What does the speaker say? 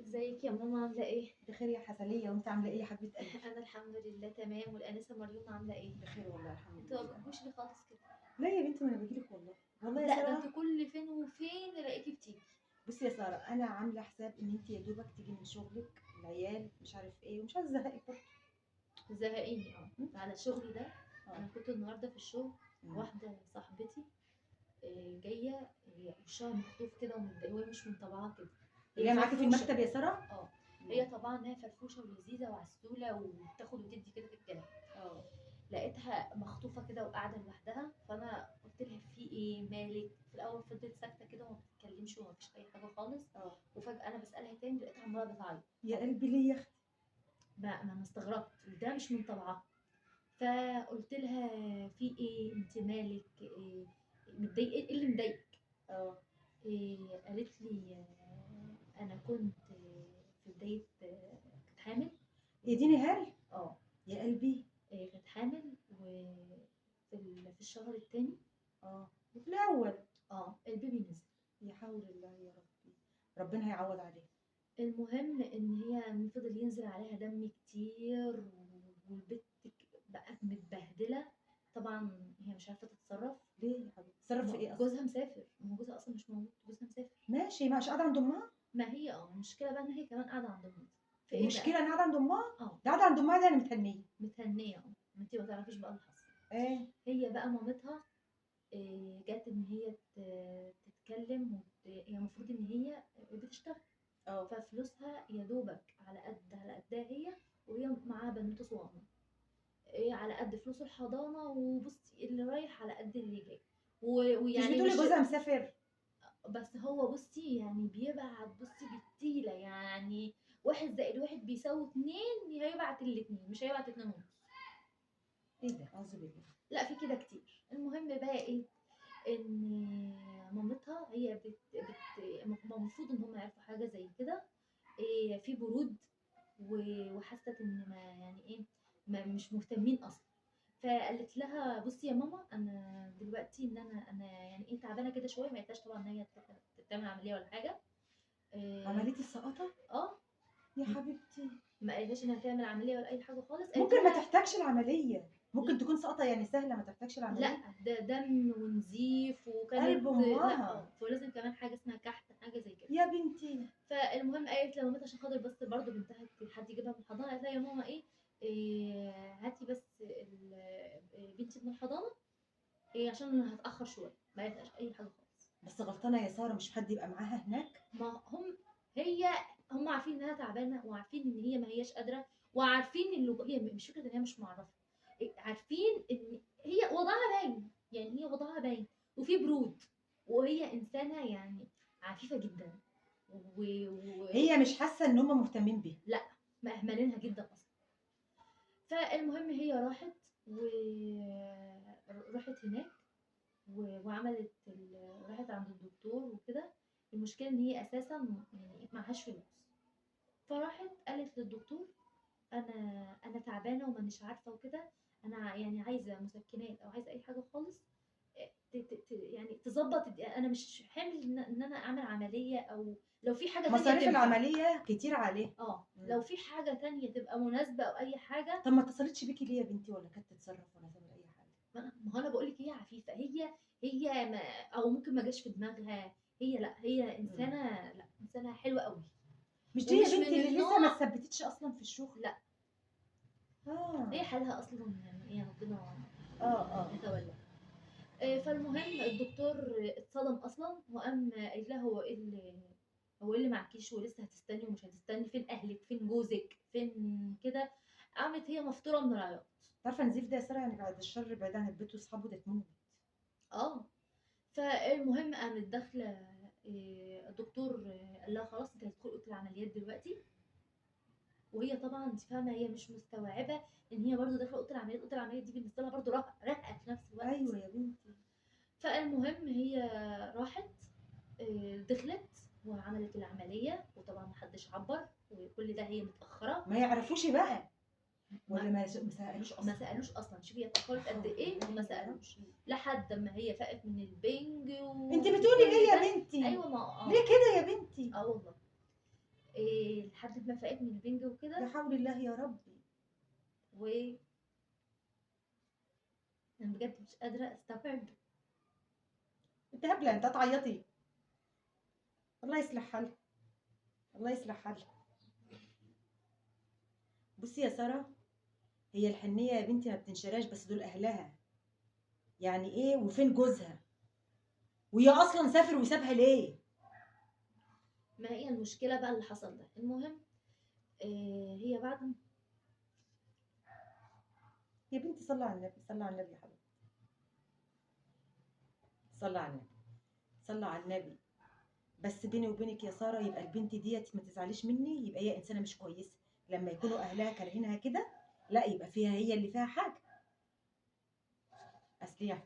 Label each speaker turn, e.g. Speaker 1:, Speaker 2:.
Speaker 1: ازيك يا ماما عاملة ايه؟
Speaker 2: بخير يا حسنية، وانت عاملة ايه يا حبيبة قلبي؟
Speaker 1: أنا الحمد لله تمام، والأنسة مريوم عاملة ايه؟
Speaker 2: بخير والله الحمد
Speaker 1: انتوا ما
Speaker 2: لله.
Speaker 1: بتجوش ليه خالص كده؟
Speaker 2: لا يا بنتي، ما انا باجيلك والله. والله يا
Speaker 1: لا ده انتوا
Speaker 2: سارة.
Speaker 1: كل فين وفين الاقيكي بتيجي.
Speaker 2: بصي يا سارة، انا عاملة حساب ان انت يا دوبك تيجي من شغلك، العيال مش عارف ايه، ومش عايزة ازهقك برضه.
Speaker 1: زهقيني على شغلي ده.
Speaker 2: اه.
Speaker 1: أنا كنت النهاردة في الشغل،
Speaker 2: أمم.
Speaker 1: واحدة صاحبتي جاية، هي وشها مخطوف كده ومتضايقة وهي مش من طبعها كده.
Speaker 2: اللي
Speaker 1: هي
Speaker 2: هي معاكي في
Speaker 1: فرفوشة.
Speaker 2: المكتب يا سارة؟
Speaker 1: اه. هي طبعا هي فرفوشة ولذيذة وعسولة وبتاخد وتدي كده في الكلام.
Speaker 2: اه.
Speaker 1: لقيتها مخطوفة كده وقاعدة لوحدها، فأنا قلت لها في إيه مالك؟ في الأول فضلت ساكتة كده وما بتتكلمش وما فيش أي حاجة خالص.
Speaker 2: اه.
Speaker 1: وفجأة أنا بسألها تاني لقيتها عمالة بتعيط.
Speaker 2: يا قلبي ليه يا اختي؟
Speaker 1: ما أنا استغربت وده مش من طبعها. فقلت لها في إيه؟ أنت مالك؟ إيه متضايقة؟ إيه اللي مضايقك؟
Speaker 2: اه.
Speaker 1: إيه قالت لي أنا كنت في بداية كنت حامل.
Speaker 2: هي دي نهال؟
Speaker 1: اه.
Speaker 2: يا قلبي.
Speaker 1: كانت حامل في الشهر التاني.
Speaker 2: اه. وفي الاول.
Speaker 1: البيبي نزل.
Speaker 2: يا حول الله يا ربي. ربنا هيعوض عليه.
Speaker 1: المهم ان هي فضل ينزل عليها دم كتير والبت بقت متبهدله. طبعا هي مش عارفه تتصرف.
Speaker 2: ليه يا حبيبتي؟ تصرف في ايه اصلا؟
Speaker 1: جوزها مسافر، ما هو جوزها اصلا مش موجود، جوزها مسافر.
Speaker 2: ماشي، مش قاعدة عند امها؟
Speaker 1: ما هي المشكله بقى ان هي كمان قاعده عند امها. في ايه بقى؟
Speaker 2: المشكلة ان قاعدة عند امها؟
Speaker 1: اه.
Speaker 2: ده قاعدة عند امها، ده انا متهنية.
Speaker 1: متهنيه ما انت ما تعرفيش بقى اللي حصل.
Speaker 2: ايه؟
Speaker 1: هي بقى مامتها جت ان هي تتكلم هي المفروض ان هي بتشتغل.
Speaker 2: اه.
Speaker 1: ففلوسها يا دوبك على قدها هي، وهي معاها بنوته صغننه. ايه على قد فلوس الحضانه، وبصي اللي رايح على قد اللي جاي.
Speaker 2: انت مش
Speaker 1: ويعني
Speaker 2: بتقولي
Speaker 1: مش.
Speaker 2: جوزها مسافر؟
Speaker 1: بس هو بصي يعني بيبعت بصي بالتيله يعني. 1+1 بيساوي 2، هيبعت الاتنين مش هيبعت 2 ونص.
Speaker 2: ايه ده؟ اعوذ بالله.
Speaker 1: لا في كده كتير. المهم بقى ايه؟ ان مامتها هي المفروض ان هم يعرفوا حاجه زي كده. إيه في برود. وحست ان ما يعني ايه، ما مش مهتمين اصلا. فقالت لها بصي يا ماما انا دلوقتي ان انا يعني ايه تعبانه كده شويه، ما قالتهاش طبعا ان هي تروح تعمل عمليه ولا حاجه.
Speaker 2: عملية السقطة؟
Speaker 1: اه.
Speaker 2: يا حبيبتي.
Speaker 1: ما قالتهاش انها تعمل عمليه ولا اي حاجه خالص، قالت
Speaker 2: ممكن ما
Speaker 1: لها
Speaker 2: تحتاجش العملية، ممكن تكون سقطة يعني سهلة ما تحتاجش
Speaker 1: لا
Speaker 2: العملية.
Speaker 1: ده دم ونزيف وكانت
Speaker 2: قلب
Speaker 1: لا
Speaker 2: امها.
Speaker 1: ولازم كمان حاجه اسمها كحت، حاجه زي كده.
Speaker 2: يا بنتي.
Speaker 1: فالمهم قالت لمامتها عشان خاطر بس برضه بنتها حد يجيبها من الحضانه، قالت لها يا ماما إيه هاتي بس بنتي من الحضانه. عشان انا هتاخر شويه، ما قالتهاش اي حاجه خالص.
Speaker 2: بس غلطانة يا سارة، مش حد يبقى معاها هناك؟
Speaker 1: ما هي هم عارفين انها تعبانه، وعارفين ان هي ما هياش قادره، وعارفين ان هي مش فكره ان هي مش معرفه. عارفين ان هي وضعها باين، يعني هي وضعها باين وفي برود. وهي انسانه يعني عفيفه جدا.
Speaker 2: هي مش حاسة ان هم مهتمين بيها؟
Speaker 1: لا مأهملينها جدا اصلا. فالمهم هي راحت وراحت هناك وعملت راحت عند الدكتور وكده. المشكله ان هي اساسا يعني معهاش فلوس. فراحت قالت للدكتور انا تعبانه ومانيش عارفه وكده. انا يعني عايزه مسكنات او عايزه اي حاجه خالص. يعني تظبط انا مش حامل ان انا اعمل عمليه، او لو في حاجه تانية
Speaker 2: مصاريف
Speaker 1: تنفع.
Speaker 2: العملية كتير عليه.
Speaker 1: لو في حاجه تانية تبقى مناسبه او اي حاجه.
Speaker 2: طب ما اتصلتش بيكي ليه يا بنتي؟ ولا كانت تتصرف ولا تعمل اي حاجة؟
Speaker 1: ما هو انا بقول لك هي عفيفه. هي ما او ممكن ما جاش في دماغها. لا هي انسانه، لا انسانه حلوه قوي.
Speaker 2: مش دي يا
Speaker 1: ومش من
Speaker 2: بنتي اللي لسه
Speaker 1: النوع.
Speaker 2: ما اتثبتتش اصلا في الشغل؟
Speaker 1: لا هي
Speaker 2: اه.
Speaker 1: حالها اصلا يعني ايه ربنا
Speaker 2: اه.
Speaker 1: يتولى. فالمهم الدكتور اتصدم اصلا وقام قايل لها هو ايه اللي معكيش ولسه هتستني ومش هتستني؟ فين اهلك؟ فين جوزك؟ فين كده؟ قامت هي مفطوره من العياط.
Speaker 2: عارفة نزيف ده يا سارة يعني بعد الشر، بعيد عن البيت واصحابه، ده تموت.
Speaker 1: اه. فالمهم قامت داخله. الدكتور قال لها خلاص انت هتدخلي اوضه العمليات دلوقتي. وهي طبعا انت فاهمه هي مش مستوعبه ان هي برضو داخله اوضه العمليات. اوضه العمليات دي بالنسبه لها برضو رهقه في نفس الوقت.
Speaker 2: ايوه يا بنتي.
Speaker 1: فالمهم هي راحت دخلت وعملت العمليه، وطبعا محدش عبر وكل ده هي متاخره.
Speaker 2: ما يعرفوش بقى ولا
Speaker 1: ما,
Speaker 2: ما سألوش
Speaker 1: ما
Speaker 2: اصلا؟
Speaker 1: سالوش اصلا. شوفي هي اتاخرت قد ايه وما سالوش لحد ما هي فاقت من البنج
Speaker 2: انت بتقولي
Speaker 1: وكل
Speaker 2: ايه
Speaker 1: ده.
Speaker 2: يا بنتي؟
Speaker 1: ايوه ما
Speaker 2: ليه كده يا بنتي؟
Speaker 1: والله. لحد ما فاقت من البنج
Speaker 2: لا
Speaker 1: وكده.
Speaker 2: حول الله يا ربي.
Speaker 1: و انا بجد مش قادره استوعب.
Speaker 2: انت هبله، انت هتعيطي. الله يصلح حالها، الله يصلح حالها. بصي يا ساره، هي الحنيه يا بنتي ما بتنشراش، بس دول اهلها. يعني ايه؟ وفين جوزها؟ وهي اصلا سافر وسابها ليه؟
Speaker 1: ما هي المشكله بقى اللي حصل ده، المهم هي بعد.
Speaker 2: يا بنتي صلى على النبي، صلى على النبي يا حبيبتي، صلى على النبي، صلى على النبي. بس بيني وبينك يا ساره، يبقى البنت ديت ما تزعليش مني، يبقى هي انسانه مش كويسه. لما يكونوا اهلها كارهينها كده، لا يبقى فيها هي اللي فيها حاجه. اصل هي